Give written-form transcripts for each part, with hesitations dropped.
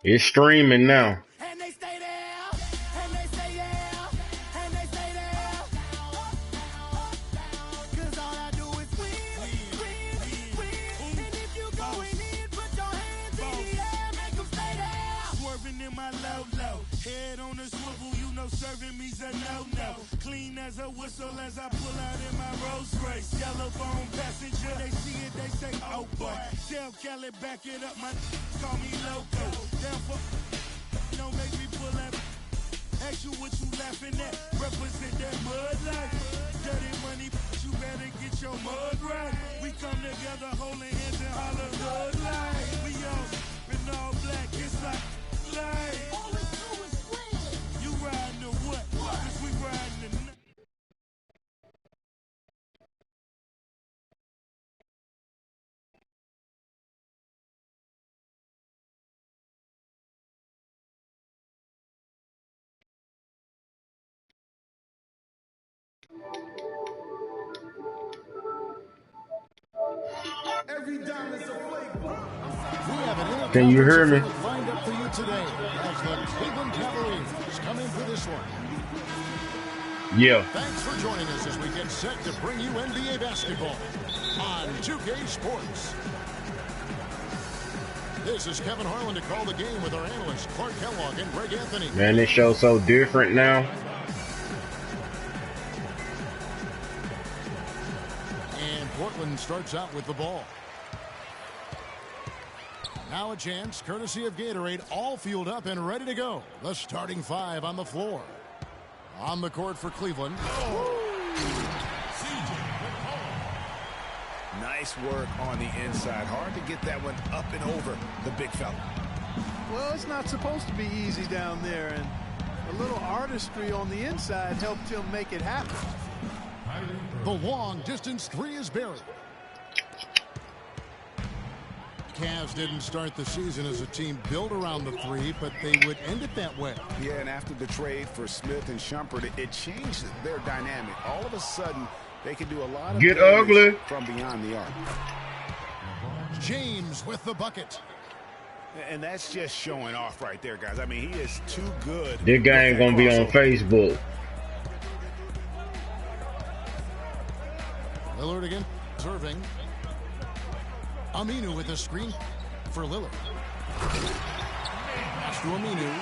It's streaming now. And they stay there, and they say yeah, and they stay there. Cause all I do is win. And if you going in, put your hands in the air, make them stay there. Swerving in my low, head on the swivel, you know serving me's a no. Clean as a whistle as I pull out in my Rolls Royce. Yellow bone passenger, they see it, they say, oh boy. Tell Kelly, back it up, my call me loco. Down for, don't make me pull that. Ask you what you laughing at, represent that mud life. Dirty money, you better get your mud right. We come together holding hands and holler mud life. We all in all black, it's like life. All we do is win. You riding or what? Cause we riding the night. Every dime is a playbook. We have an Can you hear me? conference lined up for you today as the Cleveland Cavaliers come in for this one. Yeah. Thanks for joining us as we get set to bring you NBA basketball on 2K Sports. This is Kevin Harlan to call the game with our analysts Clark Kellogg and Greg Anthony. Man, this show's so different now. And Portland starts out with the ball. Now a chance, courtesy of Gatorade, all fueled up and ready to go. The starting five on the floor. On the court for Cleveland. Nice work on the inside. Hard to get that one up and over the big fella. Well, it's not supposed to be easy down there, and a little artistry on the inside helped him make it happen. The long distance three is buried. Cavs didn't start the season as a team built around the three, but they would end it that way. Yeah, and after the trade for Smith and Shumpert, it changed their dynamic. All of a sudden, they can do a lot of Get damage ugly from beyond the arc. James with the bucket. And that's just showing off right there, guys. I mean, he is too good. This guy ain't gonna be on Facebook. Lillard again, serving. Aminu with the screen for Lillard. Pass to Aminu.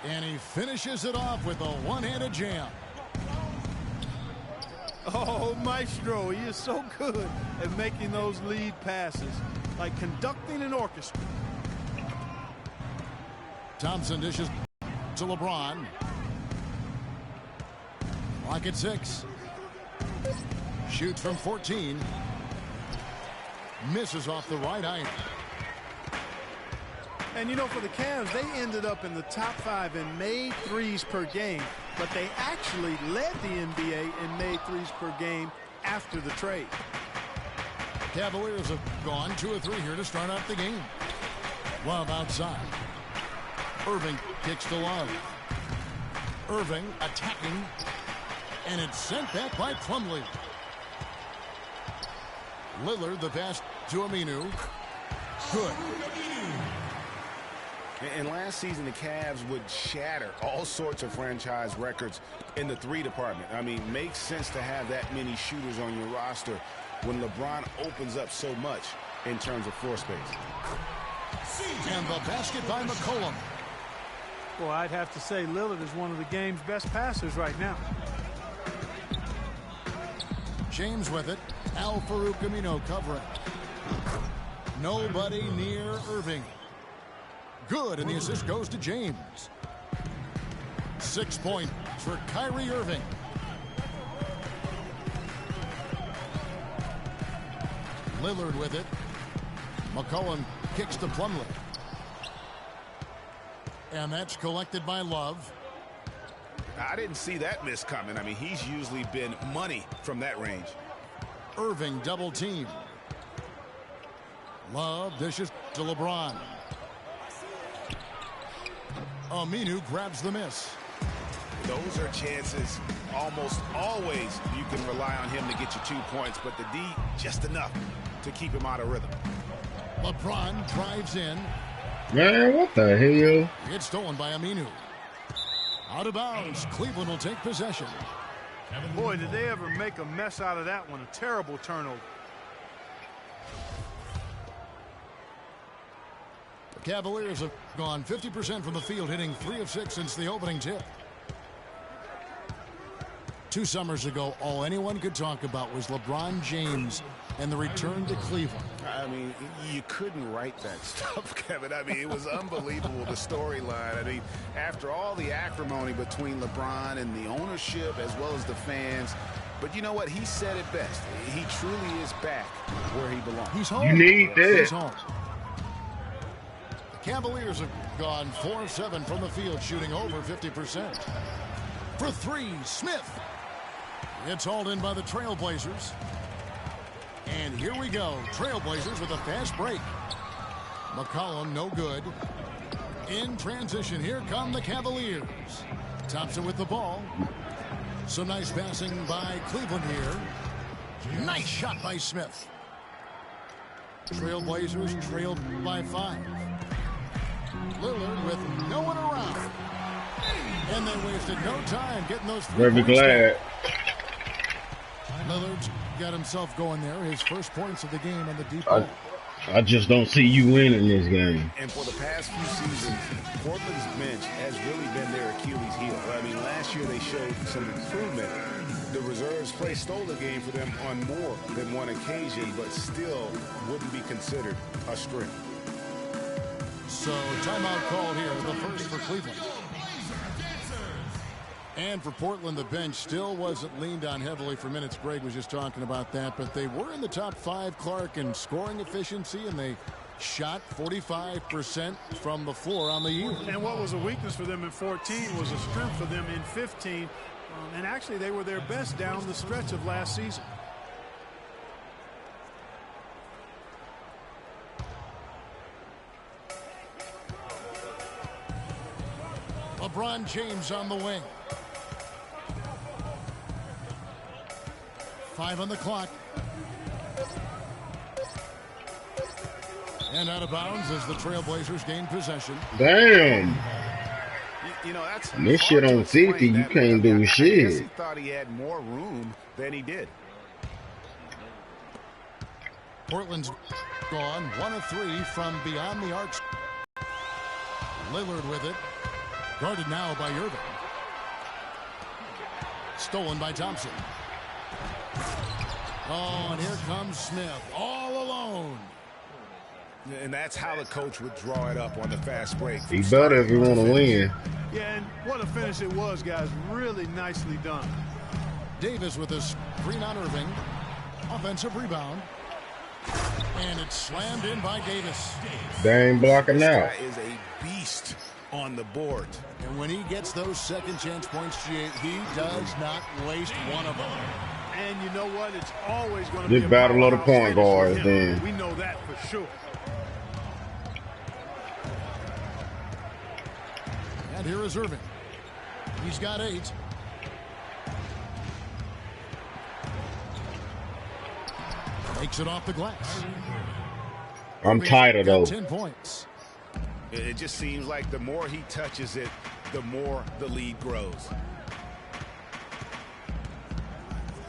And he finishes it off with a one-handed jam. Oh, Maestro, he is so good at making those lead passes, like conducting an orchestra. Thompson dishes to LeBron. Clock at 6. Shoots from 14. Misses off the right eye. And, you know, for the Cavs, they ended up in the top 5 in made threes per game, but they actually led the NBA in made threes per game after the trade. Cavaliers have gone 2 of 3 here to start out the game. Love outside. Irving kicks to Love. Irving attacking, and it's sent back by Plumlee. Lillard, the pass to Aminu. Good. And last season, the Cavs would shatter all sorts of franchise records in the three department. I mean, makes sense to have that many shooters on your roster when LeBron opens up so much in terms of floor space. And the basket by McCollum. Well, I'd have to say Lillard is one of the game's best passers right now. James with it. Al-Farouq Aminu covering. Nobody near Irving. Good, and the assist goes to James. 6 points for Kyrie Irving. Lillard with it. McCollum kicks to Plumlee. And that's collected by Love. I didn't see that miss coming. I mean, he's usually been money from that range. Irving double team. Love dishes to LeBron. Aminu grabs the miss. Those are chances almost always you can rely on him to get you 2 points, but the D just enough to keep him out of rhythm. LeBron drives in. Man, what the hell? It's stolen by Aminu. Out of bounds. Cleveland will take possession. Boy, did they ever make a mess out of that one. A terrible turnover. The Cavaliers have gone 50% from the field, hitting 3 of 6 since the opening tip. 2 summers ago, all anyone could talk about was LeBron James and the return to Cleveland. I mean, you couldn't write that stuff, Kevin. I mean, it was unbelievable, the storyline. I mean, after all the acrimony between LeBron and the ownership as well as the fans, but you know what? He said it best. He truly is back where he belongs. He's home. You need that. He's home. The Cavaliers have gone 4 of 7 from the field, shooting over 50%. For 3, Smith. It's hauled in by the Trailblazers. And here we go. Trailblazers with a fast break. McCollum, no good. In transition, here come the Cavaliers. Thompson with the ball. Some nice passing by Cleveland here. Nice shot by Smith. Trailblazers trailed by 5. Lillard with no one around. And they wasted no time getting those 3 We'll be points. glad. Lillard's got himself going there. His first points of the game on the deep ball. I just don't see you winning this game. And for the past few seasons, Portland's bench has really been their Achilles heel. I mean, last year they showed some improvement. The reserves play stole the game for them on more than one occasion, but still wouldn't be considered a strength. So timeout called here, the first for Cleveland. And for Portland, the bench still wasn't leaned on heavily for minutes. Greg was just talking about that, but they were in the top 5, Clark, in scoring efficiency, and they shot 45% from the floor on the year. And what was a weakness for them in 14 was a strength for them in 15. And actually, they were their best down the stretch of last season. LeBron James on the wing. 5 on the clock. And out of bounds as the Trailblazers gain possession. Damn. You know, that's This shit hard to on 50, explain you that can't way. do I guess shit. he thought he had more room than he did. Portland's gone 1 of 3 from beyond the arc. Lillard with it. Guarded now by Irving. Stolen by Thompson. Oh, and here comes Smith all alone. And that's how the coach would draw it up on the fast break. He better if you want to win. Yeah, and what a finish it was, guys. Really nicely done. Davis with a screen on Irving. Offensive rebound. And it's slammed in by Davis. They ain't blocking This out. guy is a beast on the board. And when he gets those second chance points, he does not waste one of them. And you know what? It's always going to This be a battle of the powerhouse point finish for guards, him. then. We know that for sure. And here is Irving. He's got 8. Makes it off the glass. I'm tired of those. 10 points. It just seems like the more he touches it, the more the lead grows.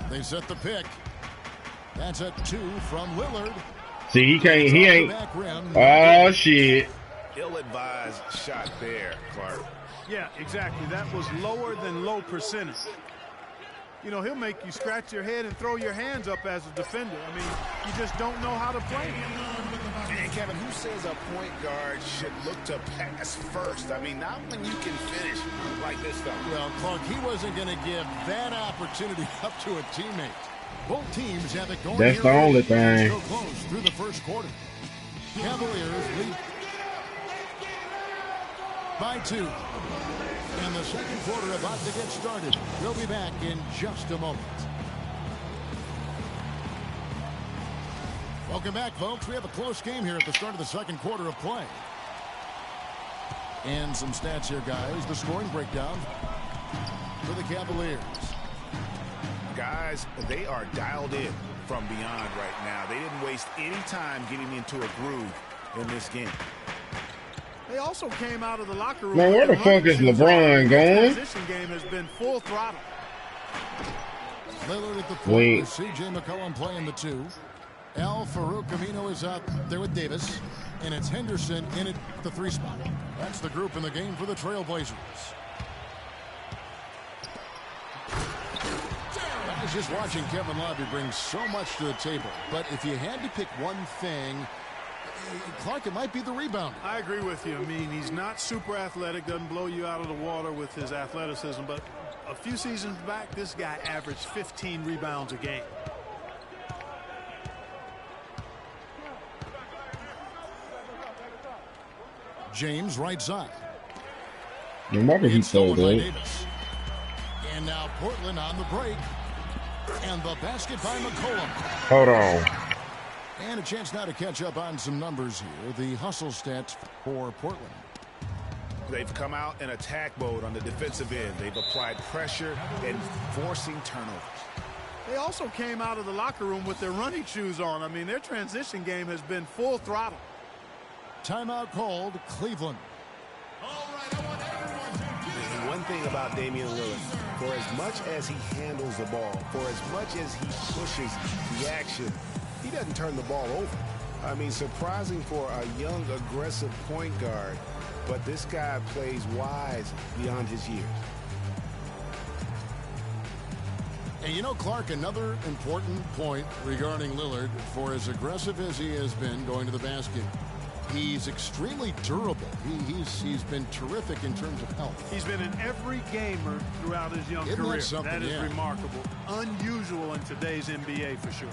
They set the pick. That's a 2 from Lillard. See, he ain't. Back rim. Oh, shit. Ill-advised shot there, Clark. Yeah, exactly. That was lower than low percentage. You know, he'll make you scratch your head and throw your hands up as a defender. I mean, you just don't know how to play him. And Kevin, who says a point guard should look to pass first? I mean, not when you can finish like this stuff. Well, Clark, he wasn't going to give that opportunity up to a teammate. Both teams have it going. That's the only thing. So close through the first quarter. Cavaliers lead by 2. And the second quarter about to get started. We'll be back in just a moment. Welcome back, folks. We have a close game here at the start of the second quarter of play. And some stats here, guys. The scoring breakdown for the Cavaliers. Guys, they are dialed in from beyond right now. They didn't waste any time getting into a groove in this game. They also came out of the locker room. Man, where the fuck is LeBron going? Transition game has been full throttle. Lillard at the point with C.J. McCollum playing the 2. Al Farouk Amino is out there with Davis. And it's Henderson in at the 3 spot. That's the group in the game for the Trailblazers. I was just watching Kevin Love. He brings so much to the table. But if you had to pick one thing, Clark, it might be the rebound. I agree with you. I mean, he's not super athletic, doesn't blow you out of the water with his athleticism. But a few seasons back, this guy averaged 15 rebounds a game. James right side. No matter he so good. And now Portland on the break. And the basket by McCollum. Hold on. And a chance now to catch up on some numbers here. The hustle stats for Portland. They've come out in attack mode on the defensive end. They've applied pressure and forcing turnovers. They also came out of the locker room with their running shoes on. I mean, their transition game has been full throttle. Timeout called, Cleveland. And one thing about Damian Lillard, for as much as he handles the ball, for as much as he pushes the action, he doesn't turn the ball over. I mean, surprising for a young, aggressive point guard, but this guy plays wise beyond his years. And you know, Clark, another important point regarding Lillard, for as aggressive as he has been going to the basket, he's extremely durable. He's been terrific in terms of health. He's been in every gamer throughout his young career. That is remarkable. Unusual in today's NBA for sure.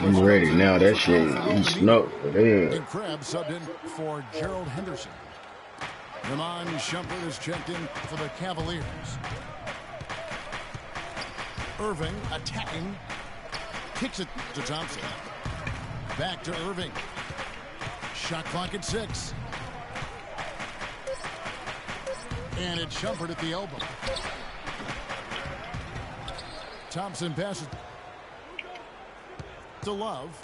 I'm ready now. That shit, he smoked. And Krebs subbed in for Gerald Henderson. Ramon Shumpert is checked in for the Cavaliers. Irving attacking. Kicks it to Thompson. Back to Irving. Shot clock at 6. And it's Shumpert at the elbow. Thompson passes to Love.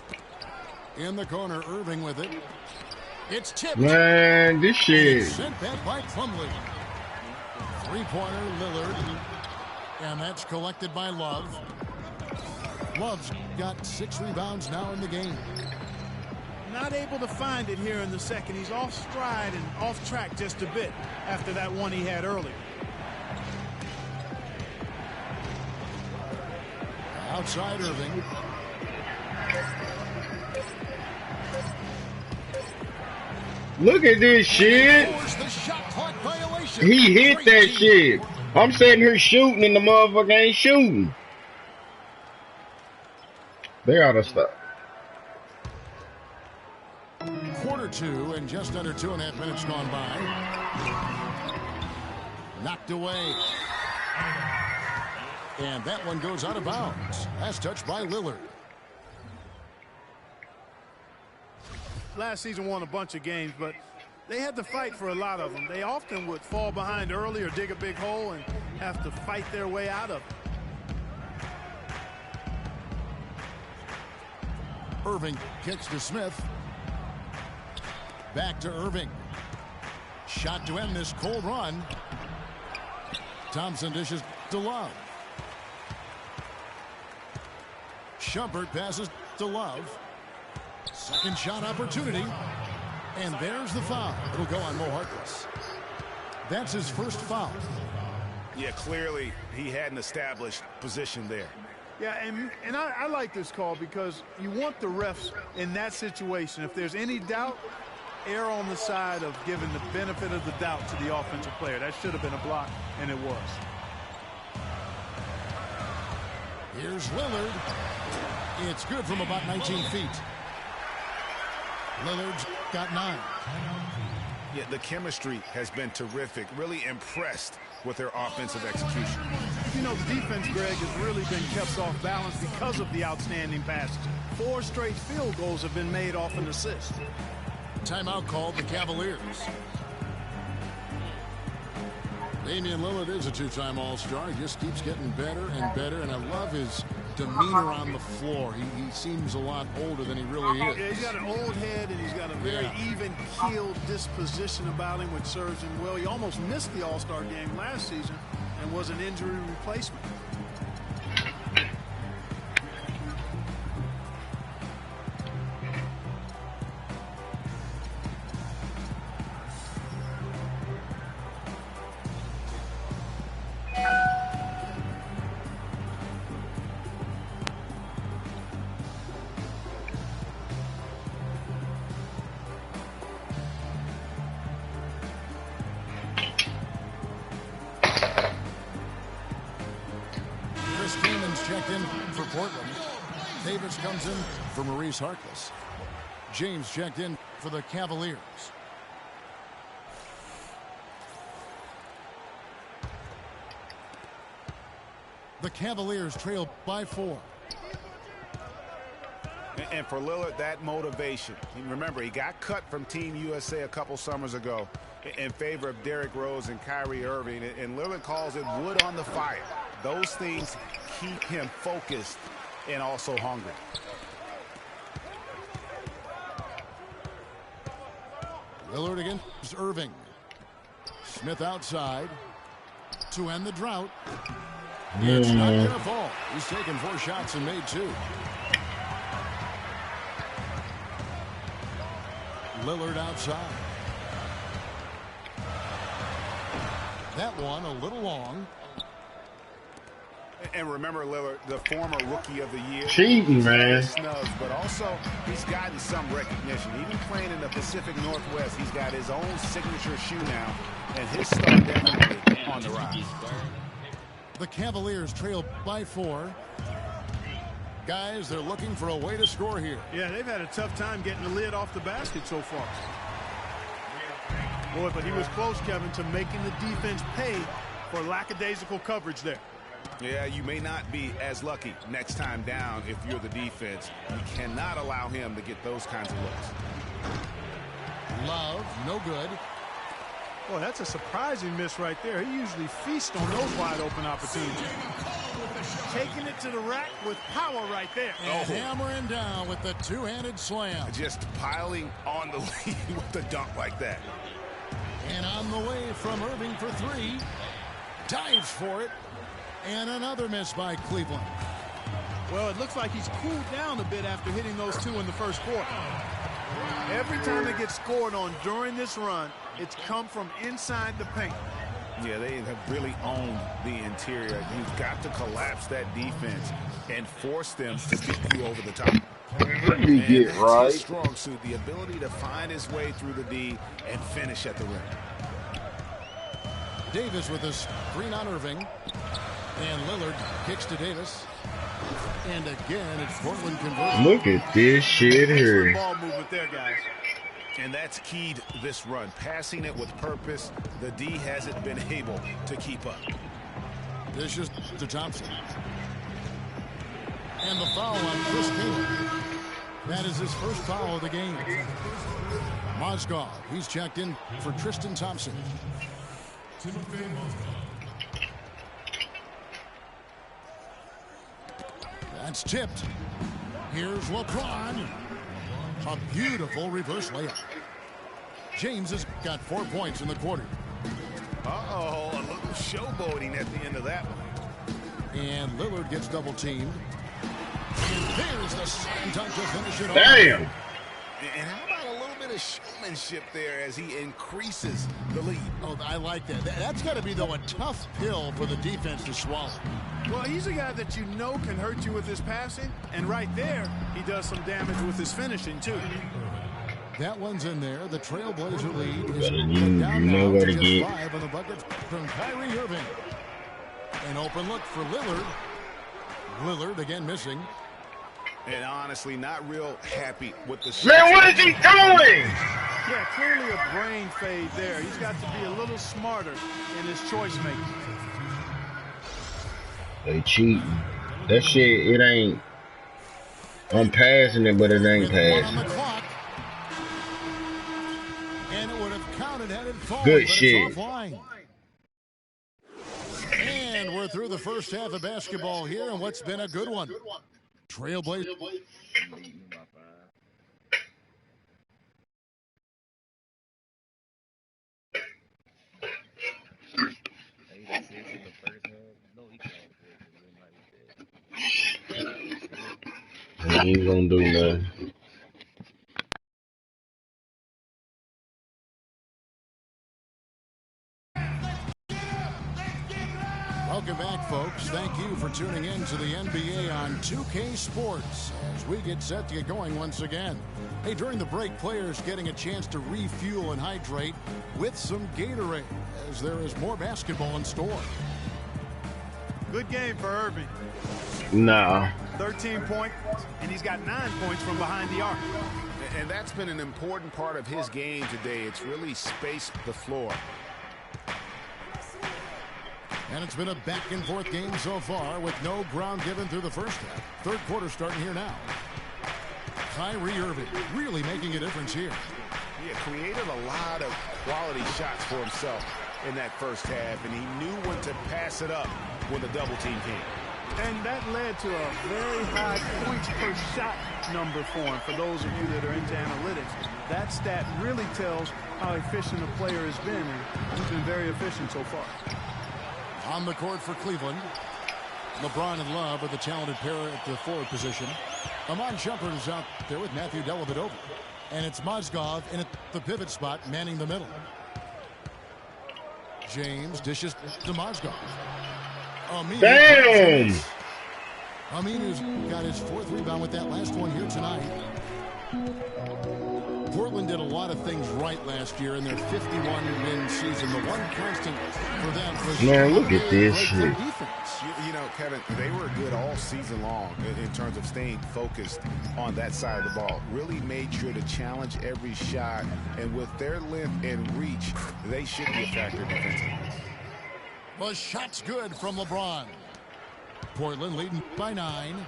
In the corner, Irving with it. It's tipped. Man, this shit. Sent back by Plumlee. Three-pointer, Lillard. And that's collected by Love. Love's got 6 rebounds now in the game. Not able to find it here in the second. He's off stride and off track just a bit after that one he had earlier. Outside Irving. Look at this shit. He hit that shit. I'm sitting here shooting and the motherfucker ain't shooting. They oughta stop. Quarter 2 and just under 2.5 minutes gone by. Knocked away. And that one goes out of bounds. Last touch by Lillard. Last season won a bunch of games, but they had to fight for a lot of them. They often would fall behind early or dig a big hole and have to fight their way out of it. Irving kicks to Smith. Back to Irving. Shot to end this cold run. Thompson dishes to Love. Shumpert passes to Love. Second shot opportunity. And there's the foul. It'll go on Mo Harkless. That's his first foul. Yeah, clearly he had an established position there. Yeah, and I like this call because you want the refs in that situation. If there's any doubt, err on the side of giving the benefit of the doubt to the offensive player. That should have been a block, and it was. Here's Lillard. It's good from about 19 feet. Lillard's got 9. Yeah, the chemistry has been terrific. Really impressed with their offensive execution. You know, the defense, Greg, has really been kept off balance because of the outstanding passes. 4 straight field goals have been made off an assist. Timeout called the Cavaliers. Damian Lillard is a 2-time All-Star. He just keeps getting better and better, and I love his demeanor on the floor. He seems a lot older than he really is. Yeah, he's got an old head, and he's got a very even-keeled disposition about him, which serves him well. He almost missed the All-Star game last season and was an injury replacement. Checked in for Portland. Davis comes in for Maurice Harkless. James checked in for the Cavaliers. The Cavaliers trail by 4. And for Lillard, that motivation. Remember, he got cut from Team USA a couple summers ago in favor of Derrick Rose and Kyrie Irving. And Lillard calls it wood on the fire. Those things keep him focused and also hungry. Lillard against Irving. Smith outside to end the drought. It's not going to fall. He's taken 4 shots and made 2. Lillard outside. That one a little long. And remember, Lillard, the former Rookie of the Year. Cheating, man. Snubs, but also he's gotten some recognition. Even playing in the Pacific Northwest, he's got his own signature shoe now, and his star definitely on the rise. The Cavaliers trail by 4. Guys, they're looking for a way to score here. Yeah, they've had a tough time getting the lid off the basket so far. Boy, but he was close, Kevin, to making the defense pay for lackadaisical coverage there. Yeah, you may not be as lucky next time down if you're the defense. You cannot allow him to get those kinds of looks. Love, no good. Boy, that's a surprising miss right there. He usually feasts on those wide open opportunities. Taking it to the rack with power right there. And hammering down with the 2-handed slam. Just piling on the lead with the dunk like that. And on the way from Irving for 3. Dives for it. And another miss by Cleveland. Well, it looks like he's cooled down a bit after hitting those 2 in the first quarter. Every time they get scored on during this run, it's come from inside the paint. Yeah, they have really owned the interior. You've got to collapse that defense and force them to get you over the top. Let me get right. His strong suit, the ability to find his way through the D and finish at the rim. Davis with a screen on Irving. And Lillard kicks to Davis. And again, it's Portland conversion. Look at this shit here. Ball movement there, guys. And that's keyed this run. Passing it with purpose. The D hasn't been able to keep up. Dishes to Thompson. And the foul on Chris Taylor. That is his first foul of the game. Mozgov, he's checked in for Tristan Thompson. That's tipped. Here's LeBron. A beautiful reverse layup. James has got 4 points in the quarter. Uh-oh, a little showboating at the end of that one. And Lillard gets double teamed. And there's the second touch to finish it off. Damn. And how about a little bit of showmanship there as he increases the lead? Oh, I like that. That's got to be, though, a tough pill for the defense to swallow. Well, he's a guy that you know can hurt you with his passing, and right there, he does some damage with his finishing, too. That one's in there. The Trailblazer lead is You down know now where to to just get. 5 on the bucket from Kyrie Irving. An open look for Lillard. Lillard again missing. And honestly, not real happy with the Man, what is he doing? Yeah, clearly a brain fade there. He's got to be a little smarter in his choice making. They cheating. That shit, it ain't. I'm passing it, but it ain't passing. And it would have counted had it fallen, Good but shit. it's offline. And we're through the first half of basketball here, and what's been a good one. Trailblazers. He ain't gonna do nothing. Welcome back, folks. Thank you for tuning in to the NBA on 2K Sports as we get set to get going once again. Hey, during the break, players getting a chance to refuel and hydrate with some Gatorade as there is more basketball in store. Good game for Irving. Nah. 13 points, and he's got 9 points from behind the arc. And that's been an important part of his game today. It's really spaced the floor. And it's been a back-and-forth game so far with no ground given through the first half. Third quarter starting here now. Kyrie Irving really making a difference here. He created a lot of quality shots for himself in that first half, and he knew when to pass it up when the double team came. And that led to a very high points per shot number for him. For those of you that are into analytics, that stat really tells how efficient a player has been, and he's been very efficient so far. On the court for Cleveland, LeBron and Love are the talented pair at the forward position. Amon Shumpert is out there with Matthew Dellavedova. And it's Mozgov in at the pivot spot, manning the middle. James dishes to Mozgov. Damn! Aminu's got his fourth rebound with that last one here tonight. Portland did a lot of things right last year in their 51-win season. The one constant for them was... Man, look at this shit. You know, Kevin, they were good all season long in terms of staying focused on that side of the ball. Really made sure to challenge every shot, and with their length and reach, they should be a factor defensively. The shot's good from LeBron. Portland leading by 9.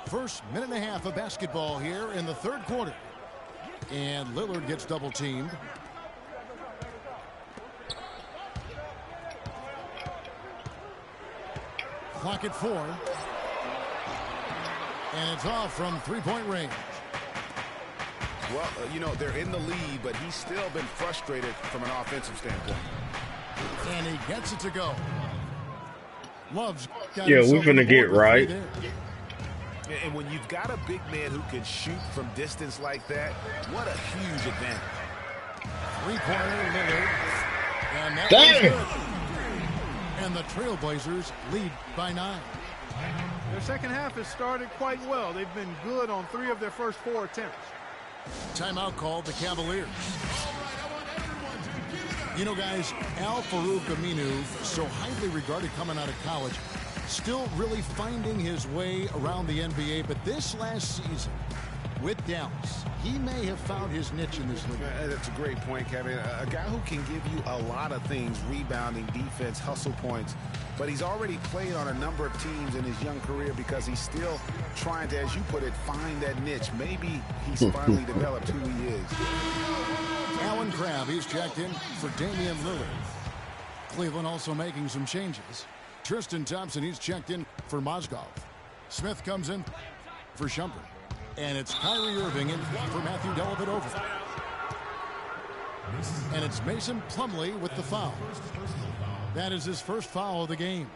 First minute and a half of basketball here in the third quarter. And Lillard gets double teamed. Clock at 4. And it's off from three-point range. Well, you know, they're in the lead, but he's still been frustrated from an offensive standpoint. And he gets it to go. Love's got Yeah, we're finna get right. And when you've got a big man who can shoot from distance like that, what a huge advantage. Three-pointer Lillard. And that Damn! and the Trailblazers lead by 9. Their second half has started quite well. They've been good on 3 of their first 4 attempts. Timeout called the Cavaliers. You know, guys, Al-Farouq Aminu, so highly regarded coming out of college, still really finding his way around the NBA. But this last season, with Dallas, he may have found his niche in this league. That's a great point, Kevin. A guy who can give you a lot of things, rebounding, defense, hustle points. But he's already played on a number of teams in his young career because he's still trying to, as you put it, find that niche. Maybe he's finally developed who he is. Alan Crabb, he's checked in for Damian Lillard. Cleveland also making some changes. Tristan Thompson, he's checked in for Mozgov. Smith comes in for Shumpert. And it's Kyrie Irving in for Matthew Dellavedova. And it's Mason Plumlee with the foul. That is his first foul of the game.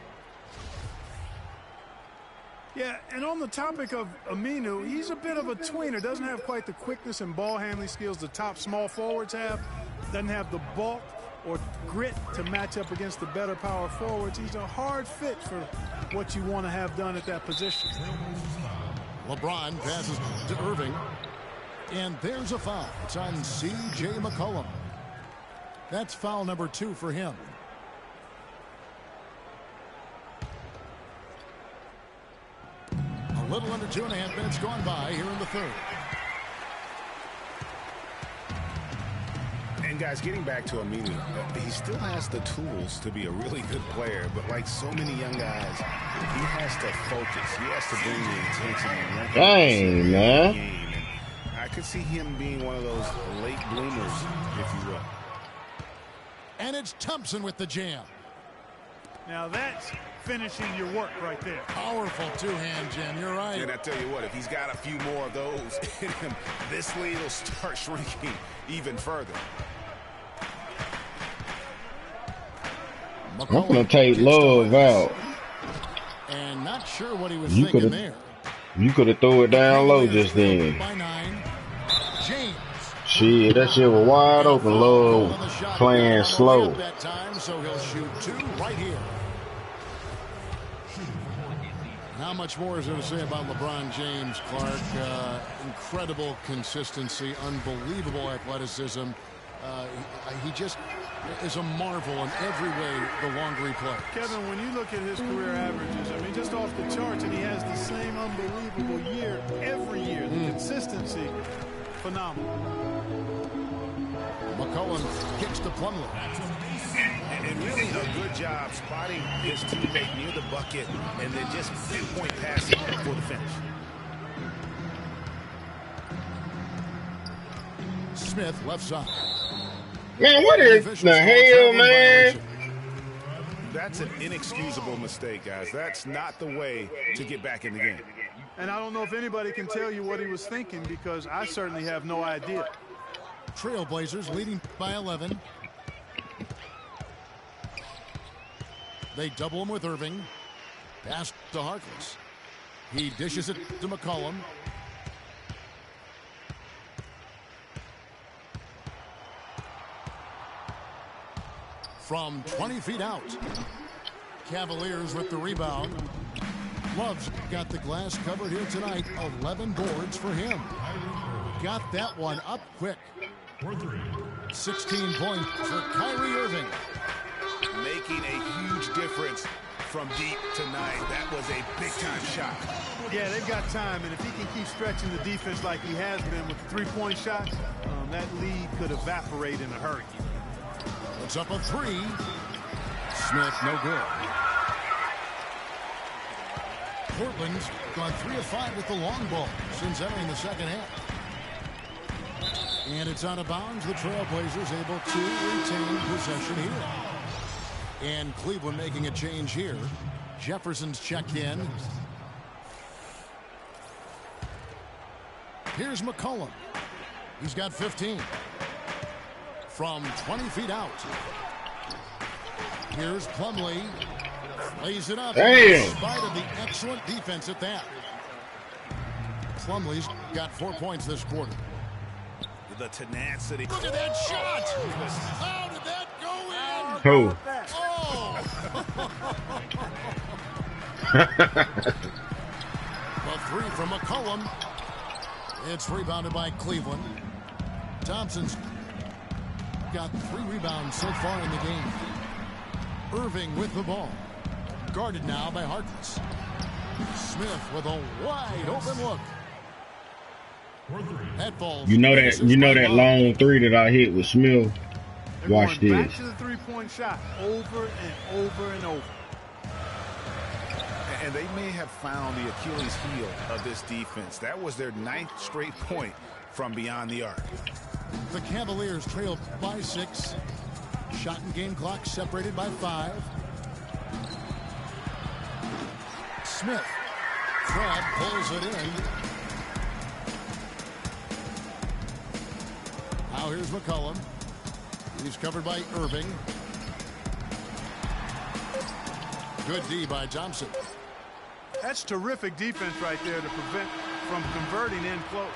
Yeah, and on the topic of Aminu, he's a bit of a tweener. Doesn't have quite the quickness and ball handling skills the top small forwards have. Doesn't have the bulk or grit to match up against the better power forwards. He's a hard fit for what you want to have done at that position. LeBron passes to Irving. And there's a foul. It's on C.J. McCollum. That's foul number 2 for him. Little under 2.5 minutes gone by here in the third. And guys, getting back to Emilio, he still has the tools to be a really good player, but like so many young guys, he has to focus. He has to bring the intensity. Dang, man. And I could see him being one of those late bloomers, if you will. And it's Thompson with the jam. Now that's finishing your work right there. Powerful two-hand jam. You're right. And I tell you what, if he's got a few more of those in him, this lead will start shrinking even further. I'm gonna take Love out. And not sure what he was thinking there. You could have thrown it down low just then. By 9. James. Shit, that shit was wide open. Love playing slow. That time, so he'll shoot 2 right here. How much more is there to say about LeBron James, Clark? Incredible consistency, unbelievable athleticism. He just is a marvel in every way the longer he plays. Kevin, when you look at his career averages, I mean, just off the charts, and he has the same unbelievable year every year. The consistency, phenomenal. McCollum kicks to Plumlee. And really a good job spotting his teammate near the bucket and then just pinpoint passing for the finish. Smith left side. Man, what is the hell, man? That's an inexcusable mistake, guys. That's not the way to get back in the game. And I don't know if anybody can tell you what he was thinking, because I certainly have no idea. Trailblazers leading by 11. They double him with Irving. Pass to Harkless. He dishes it to McCollum. From 20 feet out. Cavaliers with the rebound. Love's got the glass covered here tonight. 11 boards for him. Got that one up quick. 16 points for Kyrie Irving. Making a huge difference from deep tonight. That was a big-time shot. Yeah, they've got time, and if he can keep stretching the defense like he has been with the three-point shots, that lead could evaporate in a hurry. It's up a 3. Smith, no good. Portland's gone 3 of 5 with the long ball since entering the second half. And it's out of bounds. The Trailblazers able to retain possession here. And Cleveland making a change here. Jefferson's checked in. Here's McCollum. He's got 15. From 20 feet out. Here's Plumlee. Lays it up. Damn. In spite of the excellent defense at that. Plumlee's got 4 points this quarter. The tenacity. Look at that shot. How did that go in? Who? Oh. The 3 from McCollum. It's rebounded by Cleveland. Thompson's got 3 rebounds so far in the game. Irving with the ball. Guarded now by Harkless. Smith with a wide open look. That falls. You know that long 3 that I hit with Smith. Watch They're going this. back to the three-point shot over and over and over. And they may have found the Achilles heel of this defense. That was their 9th straight point from beyond the arc. The Cavaliers trailed by 6. Shot and game clock separated by 5. Smith. Crab pulls it in. Now here's McCollum. He's covered by Irving. Good D by Thompson. That's terrific defense right there to prevent from converting in close.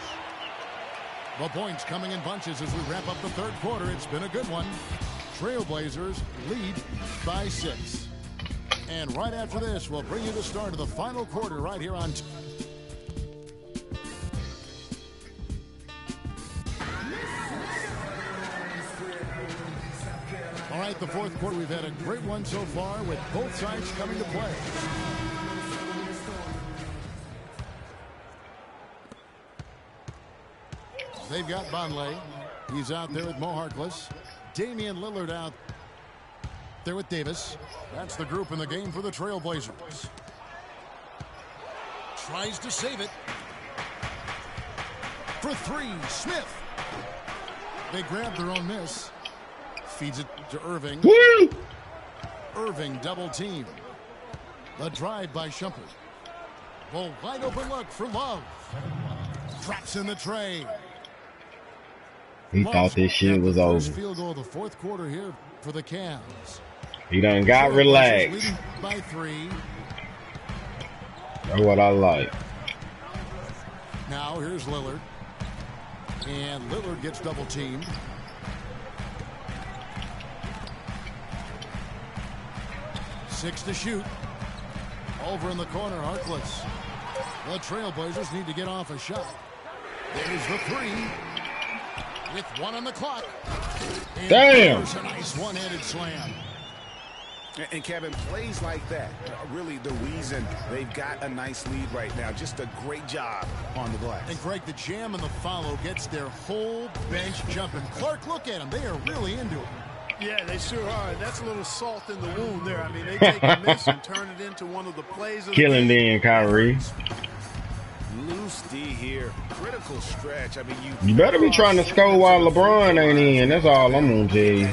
The points coming in bunches as we wrap up the third quarter. It's been a good one. Trailblazers lead by 6. And right after this, we'll bring you the start of the final quarter right here on... All right, the fourth quarter, we've had a great one so far with both sides coming to play. They've got Bonley. He's out there with Mo Harkless. Damian Lillard out there with Davis. That's the group in the game for the Trailblazers. Tries to save it. For three, Smith. They grab their own miss. Feeds it to Irving. Woo! Irving double team. The drive by Shumpert. Well, wide open look for Love. Drops in the tray. He thought this shit was over. First field goal of the fourth quarter here for the Cavs. He done got relaxed. Leading by 3. That's what I like. Now here's Lillard. And Lillard gets double teamed. Six to shoot. Over in the corner, Harkless. The Trailblazers need to get off a shot. There's the 3. With 1 on the clock. And damn! A nice one-handed slam. And Kevin, plays like that, really the reason they've got a nice lead right now. Just a great job on the glass. And Greg, the jam and the follow gets their whole bench jumping. Clark, look at them. They are really into it. Yeah, they sure are. That's a little salt in the wound there. I mean, they take a miss and turn it into one of the plays. Killing then, Kyrie. Loose D here. Critical stretch. I mean, You better be trying to score while LeBron ain't in. That's all I'm gonna tell you.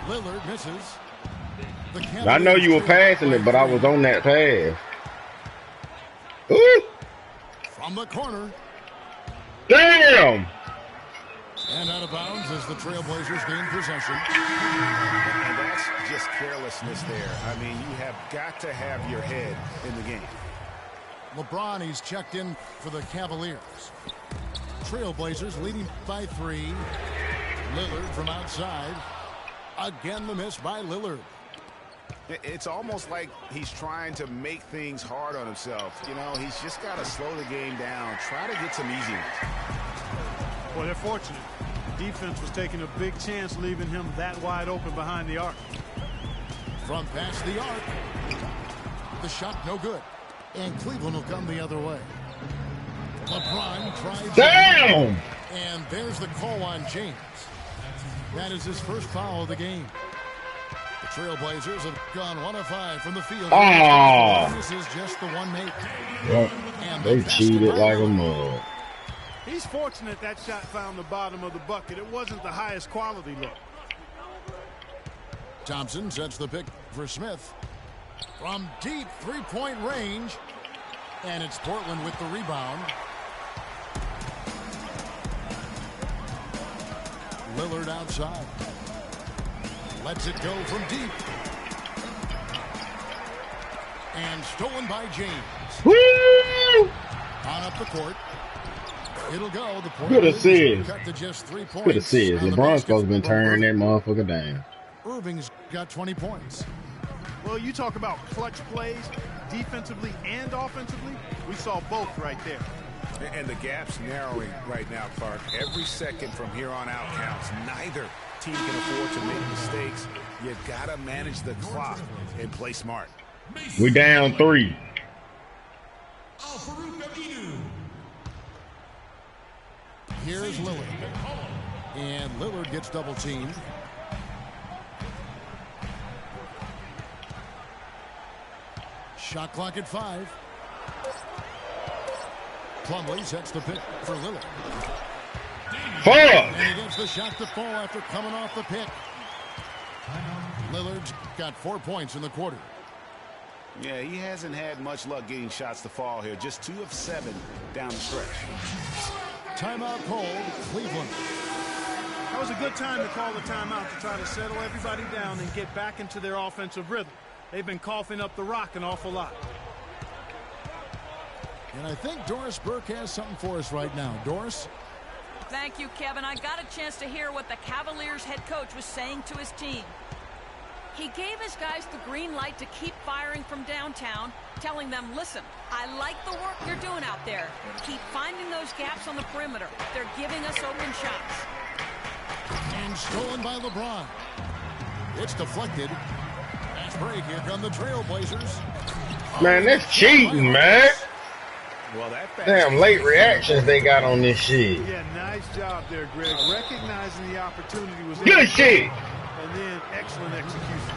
Lillard misses. I know you were passing it, but I was on that pass. Ooh! From the corner. Damn! And out of bounds as the Trailblazers gain possession. And that's just carelessness there. I mean, you have got to have your head in the game. LeBron, he's checked in for the Cavaliers. Trailblazers leading by 3. Lillard from outside. Again, the miss by Lillard. It's almost like he's trying to make things hard on himself. You know, he's just got to slow the game down. Try to get some easy ones. Well, they're fortunate. Defense was taking a big chance leaving him that wide open behind the arc. From past the arc. The shot no good. And Cleveland will come the other way. LeBron tries. Damn! And there's the call on James. That is his first foul of the game. The Trailblazers have gone 1 of 5 from the field. Oh. This is just the one make. Well, they cheated like a mug. He's fortunate that shot found the bottom of the bucket. It wasn't the highest quality look. Thompson sets the pick for Smith. From deep three-point range. And it's Portland with the rebound. Lillard outside. Lets it go from deep. And stolen by James. Woo! On up the court. It'll go. The Good assist. cut to just 3 points. Good assist. LeBron's supposed to be turning that motherfucker down. Irving's got 20 points. Well, you talk about clutch plays, defensively and offensively. We saw both right there. And the gap's narrowing right now, Clark. Every second from here on out counts. Neither team can afford to make mistakes. You got to manage the clock and play smart. We down 3. Here's Lillard. And Lillard gets double teamed. Shot clock at 5. Plumlee sets the pick for Lillard. Fuck! And he gets the shot to fall after coming off the pick. Lillard's got 4 points in the quarter. Yeah, he hasn't had much luck getting shots to fall here. Just 2 of 7 down the stretch. Timeout called, Cleveland. That was a good time to call the timeout to try to settle everybody down and get back into their offensive rhythm. They've been coughing up the rock an awful lot. And I think Doris Burke has something for us right now. Doris? Thank you, Kevin. I got a chance to hear what the Cavaliers head coach was saying to his team. He gave his guys the green light to keep firing from downtown, telling them, listen, I like the work you're doing out there. Keep finding those gaps on the perimeter. They're giving us open shots. And stolen by LeBron. It's deflected. Fast break. Here come the Trailblazers. Man, that's cheating, man. Well, that Damn late reactions they got on this shit. Yeah, nice job there, Greg. Recognizing the opportunity was Good shit. And then excellent execution.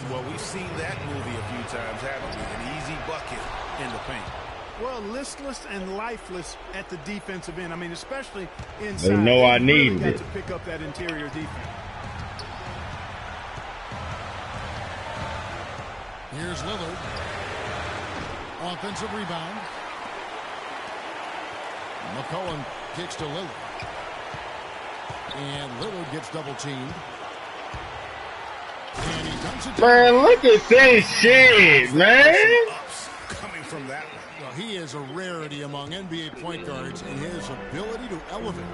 Well, we've seen that movie a few times, haven't we? An easy bucket in the paint. Well, listless and lifeless at the defensive end. I mean, especially inside. They know I really needed got it. to pick up that interior defense. Here's Lillard. Offensive rebound. McCollum kicks to Lillard. And Lillard gets double teamed. And he dunks it down. Man, look at this shit, man. Ups coming from that one. Well, he is a rarity among NBA point guards in his ability to elevate.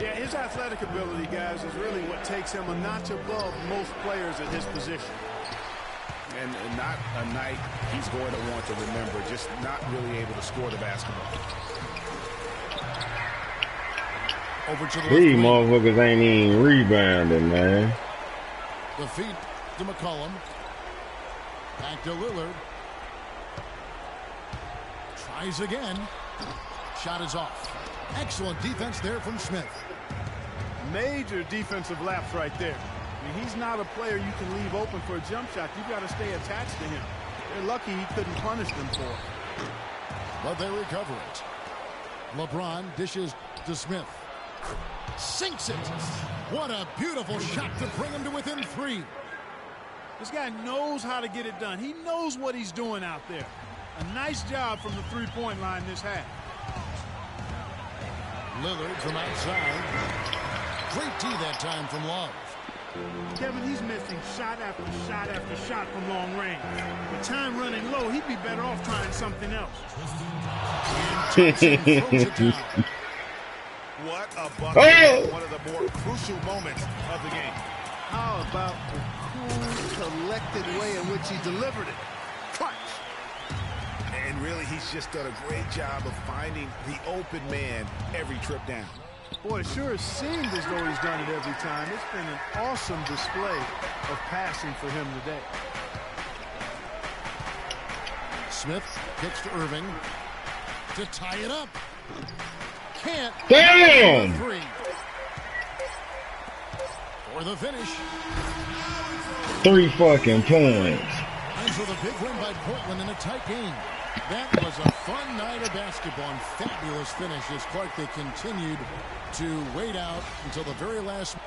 Yeah, his athletic ability, guys, is really what takes him a notch above most players at his position. And not a night he's going to want to remember, just not really able to score the basketball. Over to the These left wing. motherfuckers ain't even rebounding, man. The feed to McCollum. Back to Lillard. Tries again. Shot is off. Excellent defense there from Smith. Major defensive lapse right there. I mean, he's not a player you can leave open for a jump shot. You've got to stay attached to him. They're lucky he couldn't punish them for it. But they recover it. LeBron dishes to Smith. Sinks it. What a beautiful shot to bring him to within 3. This guy knows how to get it done. He knows what he's doing out there. A nice job from the three-point line this half. Lillard from outside. Great D that time from Love. Kevin, he's missing shot after shot after shot from long range. With time running low, he'd be better off trying something else. And Thompson throws it down. What a bucket. One of the more crucial moments of the game. How about the cool, collected way in which he delivered it? Clutch. And really, he's just done a great job of finding the open man every trip down. Boy, it sure seemed as though he's done it every time. It's been an awesome display of passing for him today. Smith kicks to Irving to tie it up. Can't. Damn! 3. For the finish. 3 fucking points. And so the big win by Portland in a tight game. That was a fun night of basketball and fabulous finish as Clark, they continued to wait out until the very last